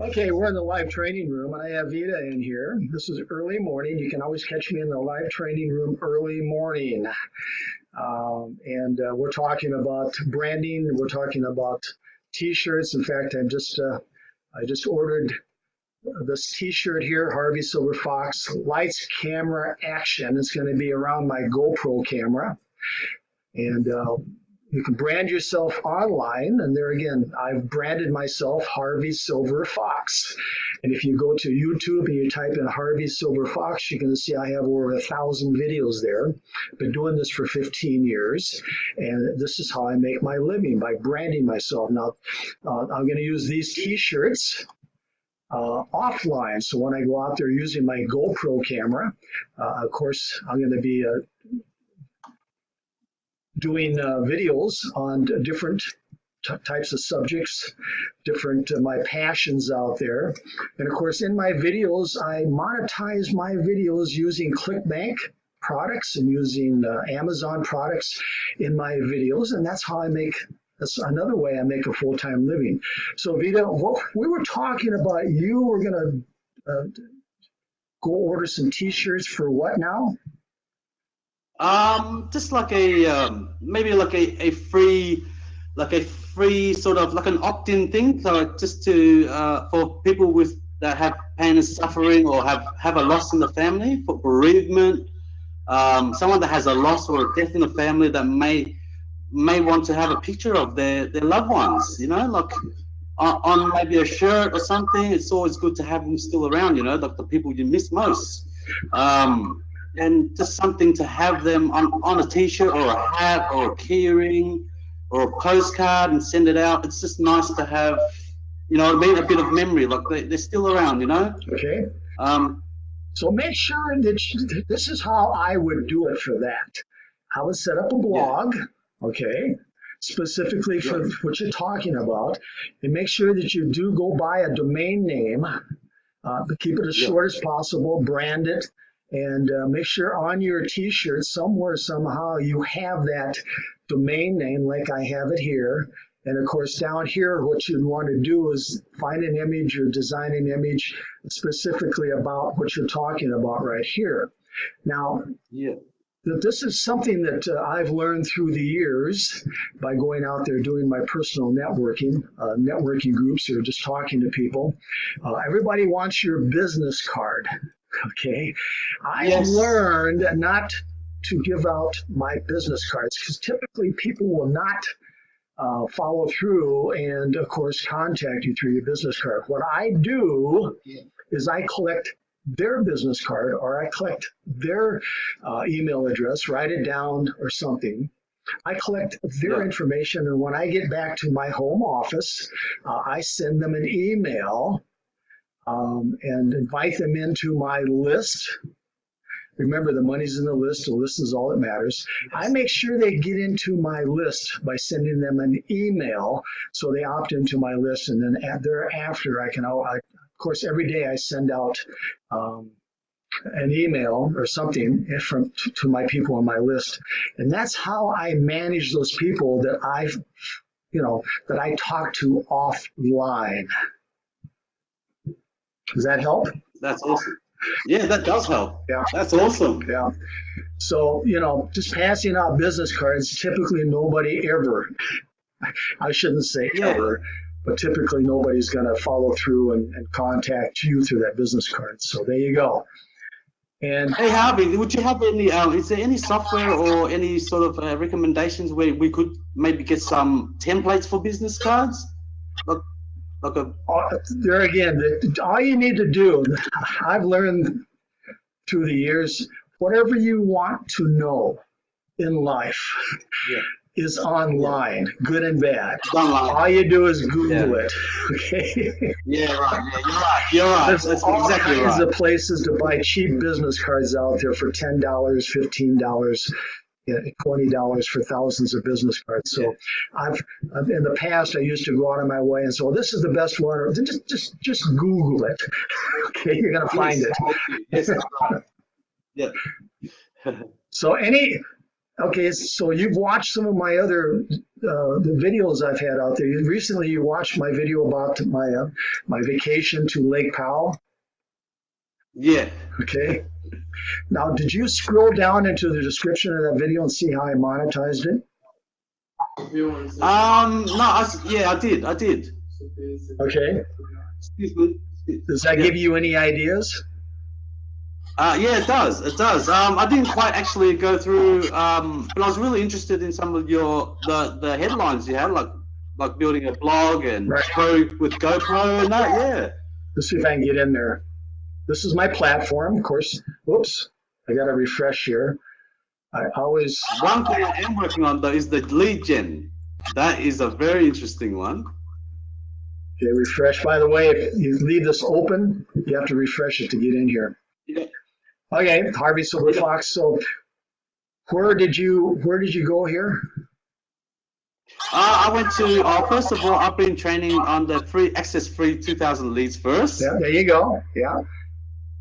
Okay, we're in the live training room, and I have Vida in here. This is early morning. You can always catch me in the live training room early morning. And we're talking about branding. We're talking about T-shirts. In fact, I just ordered this T-shirt here, Harvey Silver Fox, lights, camera, action. It's going to be around my GoPro camera. And you can brand yourself online, and there again, I've branded myself Harvey Silver Fox. And if you go to YouTube and you type in Harvey Silver Fox, you can see I have over 1,000 videos there. Been doing this for 15 years, and this is how I make my living, by branding myself. Now, I'm going to use these T-shirts offline. So when I go out there using my GoPro camera, of course, I'm going to be doing videos on different types of subjects, different my passions out there. And of course, in my videos, I monetize my videos using ClickBank products and using Amazon products in my videos. And that's another way I make a full-time living. So Vida, what we were talking about, you were going to go order some T-shirts for what now? Just like maybe like a free sort of like an opt-in thing. So just to for people that have pain and suffering, or have a loss in the family, for bereavement, someone that has a loss or a death in the family that may want to have a picture of their loved ones, like on maybe a shirt or something. It's always good to have them still around, like the people you miss most. And just something to have them on a T-shirt or a hat or a keyring or a postcard and send it out. It's just nice to have, a bit of memory, like they're still around, Okay. So make sure that this is how I would do it for that. I would set up a blog, okay, specifically for what you're talking about, and make sure that you do go buy a domain name, but keep it as short as possible, brand it, and make sure on your T-shirt somewhere, somehow, you have that domain name like I have it here. And of course, down here, what you'd want to do is find an image or design an image specifically about what you're talking about right here. Now, this is something that I've learned through the years by going out there doing my personal networking groups, or just talking to people. Everybody wants your business card. Okay, I learned not to give out my business cards, because typically people will not follow through and, of course, contact you through your business card. What I do is I collect their business card, or I collect their email address, write it down or something. I collect their information, and when I get back to my home office, I send them an email and invite them into my list. Remember, the money's in the list. The list is all that matters. I make sure they get into my list by sending them an email, so they opt into my list, and then thereafter of course, every day I send out an email or something to my people on my list, and that's how I manage those people that I talk to offline. Does that help? That's awesome. Yeah, that does help. Yeah. That's awesome. Yeah. So, just passing out business cards, typically nobody ever, I shouldn't say ever, but typically nobody's going to follow through and contact you through that business card. So there you go. And hey, Harvey, would you have any, is there any software or any sort of recommendations where we could maybe get some templates for business cards? There again, all you need to do, I've learned through the years, whatever you want to know in life is online, good and bad. Online. All you do is Google it. Okay. Yeah, right. You're right. There's That's all exactly kinds right. of places to buy cheap business cards out there for $10, $15. $20 for thousands of business cards. So I've in the past, I used to go out of my way and say, well, this is the best one. Or just Google it. Okay, you're going to find it. Yes, right. Yeah. So Okay, so you've watched some of my other the videos I've had out there. Recently, you watched my video about my vacation to Lake Powell. Yeah. Okay. Now, did you scroll down into the description of that video and see how I monetized it? No, I did. Okay. Excuse me. Does that give you any ideas? Yeah, it does. It does. I didn't quite actually go through, but I was really interested in some of the headlines you had, like building a blog and Pro with GoPro and that. Yeah. Let's see if I can get in there. This is my platform, of course. Whoops, I got to refresh here. I always. One thing I am working on though is the lead gen. That is a very interesting one. Okay, refresh. By the way, if you leave this open, you have to refresh it to get in here. Yeah. Okay, Harvey Silver Fox. So, where did you go here? I went to. First of all, I've been training on the free 2,000 leads first. Yeah, there you go. Yeah.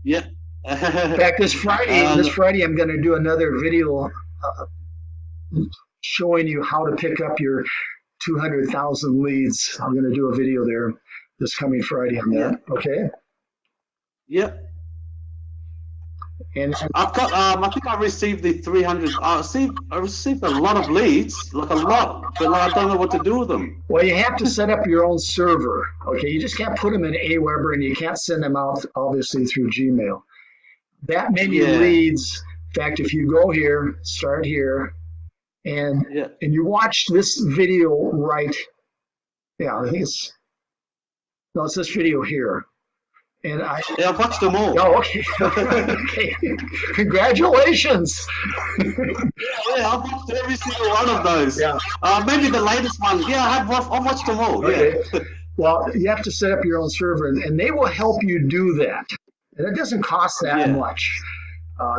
Yeah. In fact, this Friday, I'm going to do another video showing you how to pick up your 200,000 leads. I'm going to do a video there this coming Friday on that. Okay. Yep. And I've got. I think I received the 300. I received a lot of leads, like a lot, but I don't know what to do with them. Well, you have to set up your own server. Okay, you just can't put them in Aweber, and you can't send them out obviously through Gmail. That many leads. In fact, if you go here, start here, and you watch this video right. Yeah, I think it's this video here. And I've watched them all. Oh, okay. Okay. Congratulations. Yeah, I've watched every single one of those. Yeah. Maybe the latest one. Yeah, I've watched them all. Okay. Yeah. Well, you have to set up your own server, and they will help you do that. And it doesn't cost that much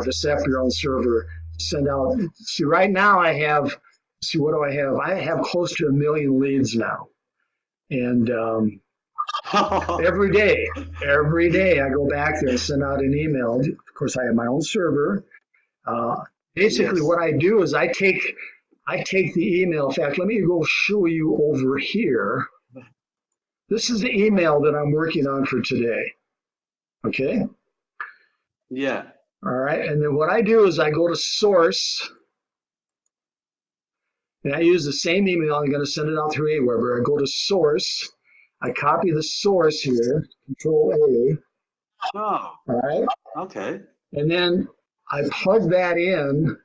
to set up your own server. Send out. See, right now I have. See, what do I have? I have close to 1 million leads now, and. Every day I go back there and send out an email. Of course, I have my own server. Basically, what I do is I take the email. In fact, let me go show you over here. This is the email that I'm working on for today. Okay? Yeah. All right. And then what I do is I go to source. And I use the same email. I'm going to send it out through Aweber. I go to source. I copy the source here, Control A. Oh. All right. Okay. And then I plug that in.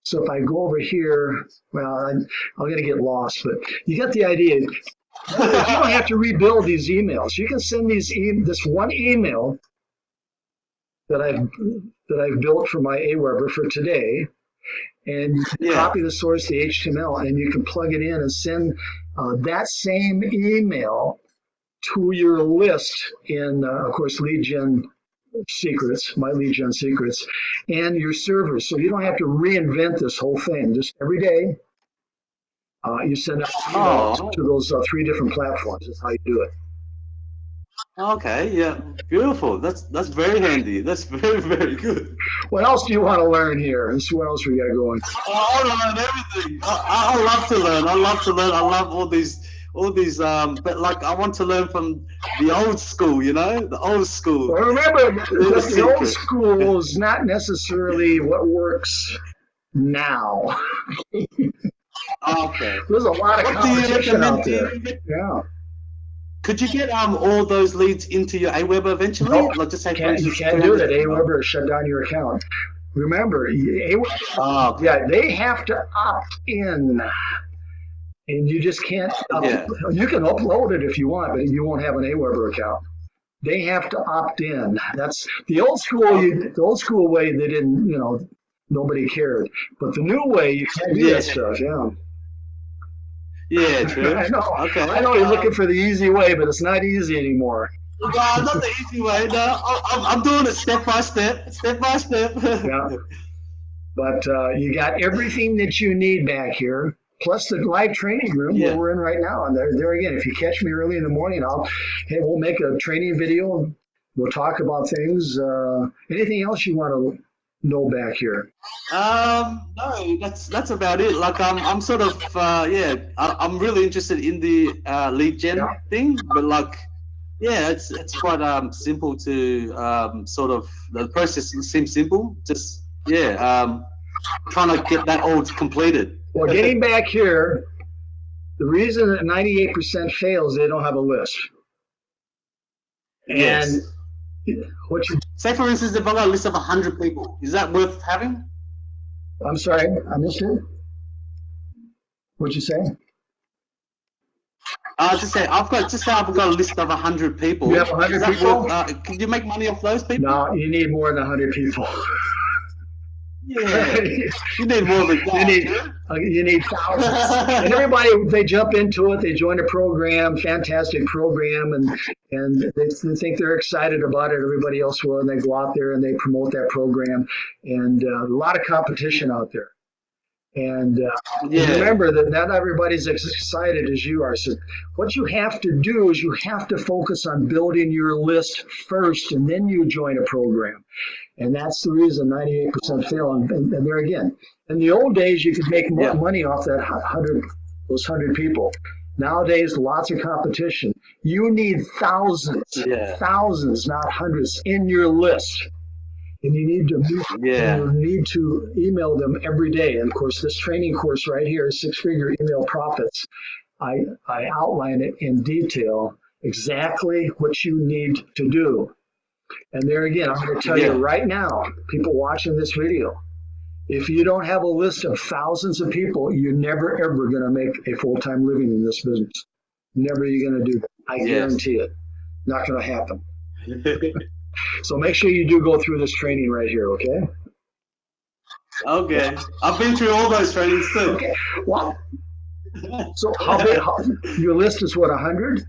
So if I go over here, well, I'm going to get lost, but you get the idea. You don't have to rebuild these emails. You can send this one email that I've built for my Aweber for today, and you can copy the source, the HTML, and you can plug it in and send that same email to your list in, of course, lead gen secrets, my lead gen secrets, and your servers. So you don't have to reinvent this whole thing. Just every day, you send out emails to those 3 different platforms. That's how you do it. Okay, yeah, beautiful. That's very handy. That's very, very good. What else do you want to learn here? Let's see what else we got going. I learn everything. I love to learn. I love all these. But like I want to learn from the old school, the old school. Well, remember, the old school is not necessarily what works now. Okay. There's a lot of competition out there. Yeah. Could you get all those leads into your Aweber eventually? Nope. Like just you can't do that. Aweber shut down your account. Remember, Aweber, they have to opt in. And you just can't. You can upload it if you want, but you won't have an Aweber account. They have to opt in. That's the old school. The old school way, they didn't. Nobody cared. But the new way, you can't do that stuff. Yeah. Yeah, true. I know. Okay. I know you're looking for the easy way, but it's not easy anymore. No, not the easy way. No, I'm doing it step by step. Yeah. But you got everything that you need back here. Plus the live training room where we're in right now. And there again, if you catch me early in the morning, we'll make a training video. We'll talk about things. Anything else you want to know back here? No, that's about it. Like I'm sort of I'm really interested in the lead gen thing, but like it's quite simple to sort of the process seems simple. Just trying to get that all completed. Well, getting back here, the reason that 98% fails, they don't have a list. Yes. And what you say, for instance, if I got a list of 100 people, is that worth having? I'm sorry, I missed it. What'd you say? Just say I've got a list of 100 people. You have 100 people? Can you make money off those people? No, you need more than 100 people. Yeah, you need more than that. You need thousands. And everybody, they jump into it. They join a program, fantastic program, and they think they're excited about it. Everybody else will, and they go out there and they promote that program. And a lot of competition out there. And remember that not everybody's as excited as you are. So what you have to do is you have to focus on building your list first, and then you join a program. And that's the reason 98% fail. And there again, in the old days, you could make more money off that those 100 people. Nowadays, lots of competition. You need thousands, not hundreds, in your list. And you need to email them every day. And of course, this training course right here, Six-Figure Email Profits, I outline it in detail, exactly what you need to do. And there again, I'm going to tell you right now, people watching this video, if you don't have a list of thousands of people, you're never, ever going to make a full-time living in this business. Never are you going to do that. I guarantee it. Not going to happen. So make sure you do go through this training right here, okay? Okay. I've been through all those trainings too. Okay. Well, so how big, your list is what, 100?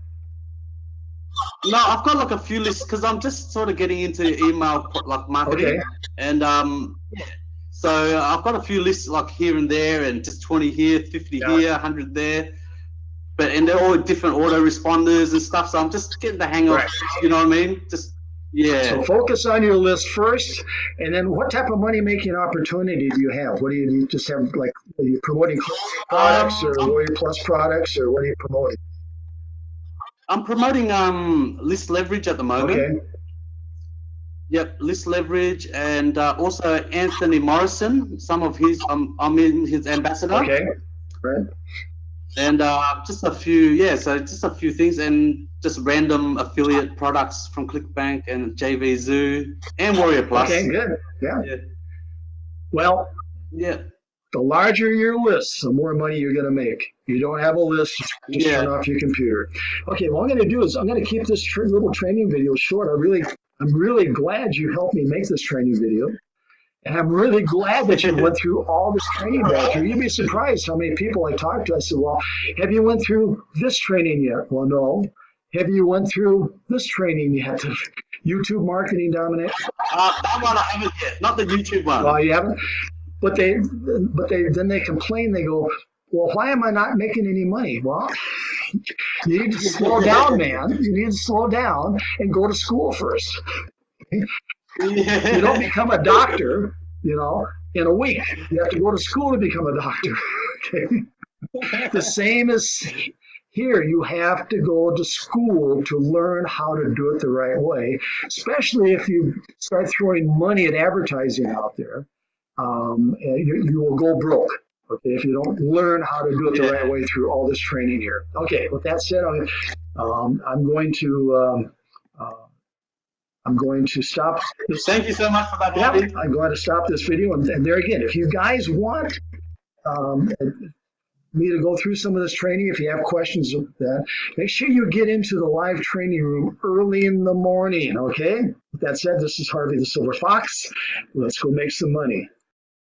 No, I've got like a few lists because I'm just sort of getting into email like marketing. Okay. And so I've got a few lists like here and there, and just 20 here, 50 here, 100 there. And they're all different autoresponders and stuff. So I'm just getting the hang of, you know what I mean? So focus on your list first, and then what type of money-making opportunity do you have? What do you just have, like, are you promoting products or Warrior Plus products, or what are you promoting? I'm promoting list leverage at the moment. Okay. Yep, list leverage, and also Anthony Morrison. Some of his, I'm in his ambassador. Okay. Right. And just a few, so just a few things, and just random affiliate products from ClickBank and JV Zoo and Warrior Plus. Okay, good. Yeah. Well, the larger your list, the more money you're going to make. You don't have a list, just turn off your computer. Okay, what I'm going to do is I'm going to keep this little training video short. I'm really glad you helped me make this training video. And I'm really glad that you went through all this training back here. You'd be surprised how many people I talked to. I said, well, have you went through this training yet? Well, no. Have you went through this training yet? YouTube Marketing Domination? That one I haven't yet. Not the YouTube one. Well, you haven't? But then they complain. They go, well, why am I not making any money? Well, you need to slow down, man. You need to slow down and go to school first. You don't become a doctor, in a week. You have to go to school to become a doctor. Okay? The same as here. You have to go to school to learn how to do it the right way, especially if you start throwing money at advertising out there. You will go broke. Okay, if you don't learn how to do it the right way through all this training here. Okay, with that said, I'm going to stop this. Thank you so much for that. I'm going to stop this video. And there again, if you guys want me to go through some of this training, if you have questions of that, make sure you get into the live training room early in the morning, okay? With that said, this is Harvey the Silver Fox. Let's go make some money.